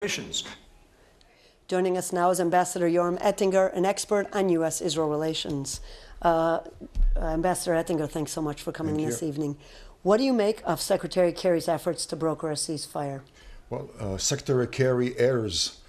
relations. Joining us now is Ambassador Yoram Ettinger, an expert on U.S.-Israel relations. Ambassador Ettinger, thanks so much for coming this evening. What do you make of Secretary Kerry's efforts to broker a ceasefire? Well, Secretary Kerry errs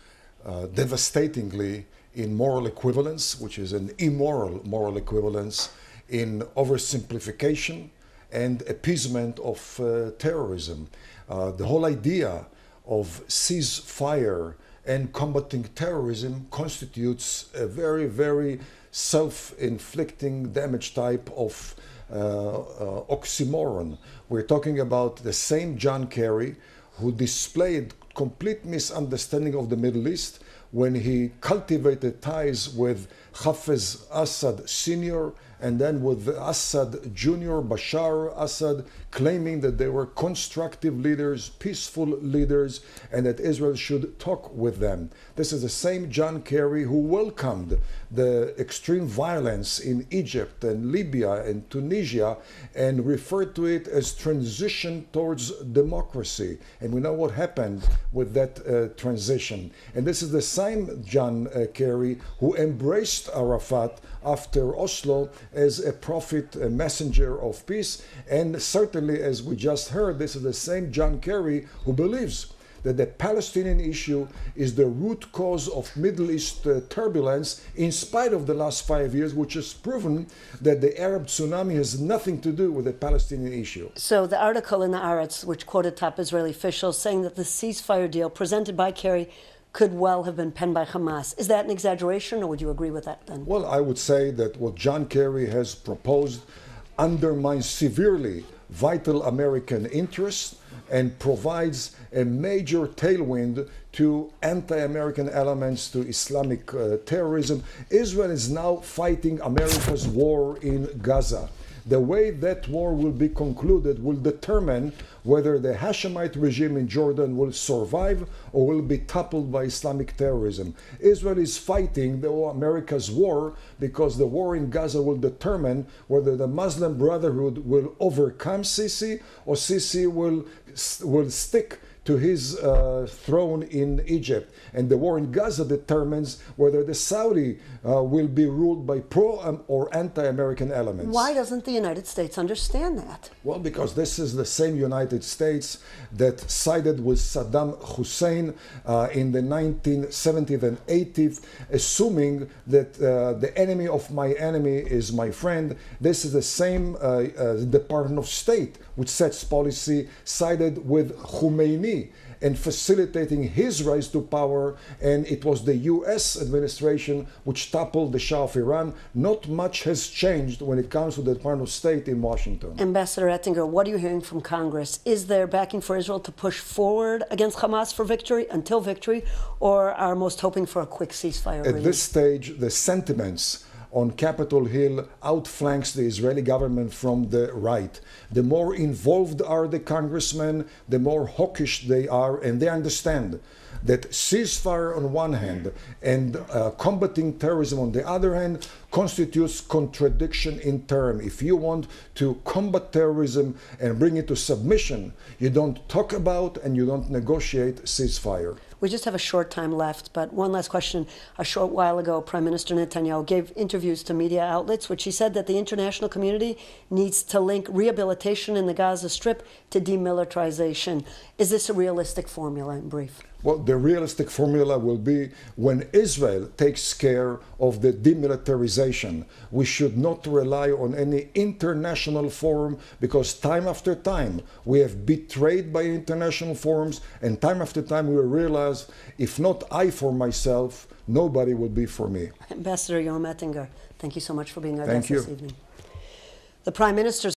devastatingly in moral equivalence, which is an immoral moral equivalence, in oversimplification and appeasement of terrorism. The whole idea of ceasefire and combating terrorism constitutes a very, very self-inflicting damage type of oxymoron. We're talking about the same John Kerry who displayed complete misunderstanding of the Middle East when he cultivated ties with Hafez Assad Sr. and then with Assad Jr., Bashar Assad, claiming that they were constructive leaders, peaceful leaders, and that Israel should talk with them. This is the same John Kerry who welcomed the extreme violence in Egypt and Libya and Tunisia and referred to it as transition towards democracy. And we know what happened with that transition. And this is the same John Kerry who embraced Arafat after Oslo as a prophet, a messenger of peace. And certainly, as we just heard, this is the same John Kerry who believes that the Palestinian issue is the root cause of Middle East turbulence, in spite of the last 5 years, which has proven that the Arab tsunami has nothing to do with the Palestinian issue. So the article in the Haaretz, which quoted top Israeli officials, saying that the ceasefire deal presented by Kerry could well have been penned by Hamas. Is that an exaggeration, or would you agree with that then? Well, I would say that what John Kerry has proposed undermines severely vital American interests and provides a major tailwind to anti-American elements, to Islamic terrorism. Israel is now fighting America's war in Gaza. The way that war will be concluded will determine whether the Hashemite regime in Jordan will survive or will be toppled by Islamic terrorism. Israel is fighting America's war because the war in Gaza will determine whether the Muslim Brotherhood will overcome Sisi or Sisi will stick to his throne in Egypt. And the war in Gaza determines whether the Saudi will be ruled by pro or anti-American elements. Why doesn't the United States understand that? Well, because this is the same United States that sided with Saddam Hussein in the 1970s and 80s, assuming that the enemy of my enemy is my friend. This is the same Department of State which sets policy, sided with Khomeini and facilitating his rise to power, and it was the US administration which toppled the Shah of Iran. Not much has changed when it comes to the Department of State in Washington. Ambassador Ettinger, what are you hearing from Congress? Is there backing for Israel to push forward against Hamas for victory, until victory, or are most hoping for a quick ceasefire? At this stage, the sentiments on Capitol Hill outflanks the Israeli government from the right. The more involved are the congressmen, the more hawkish they are, and they understand that ceasefire on one hand and combating terrorism on the other hand constitutes contradiction in term. If you want to combat terrorism and bring it to submission, you don't talk about and you don't negotiate ceasefire. We just have a short time left, but one last question. A short while ago, Prime Minister Netanyahu gave interviews to media outlets, which he said that the international community needs to link rehabilitation in the Gaza Strip to demilitarization. Is this a realistic formula, in brief? Well, the realistic formula will be when Israel takes care of the demilitarization. We should not rely on any international forum, because time after time we have betrayed by international forums, and time after time we realize if not I for myself, nobody will be for me. Ambassador Yoram Ettinger, thank you so much for being our guest this evening. The Prime Minister's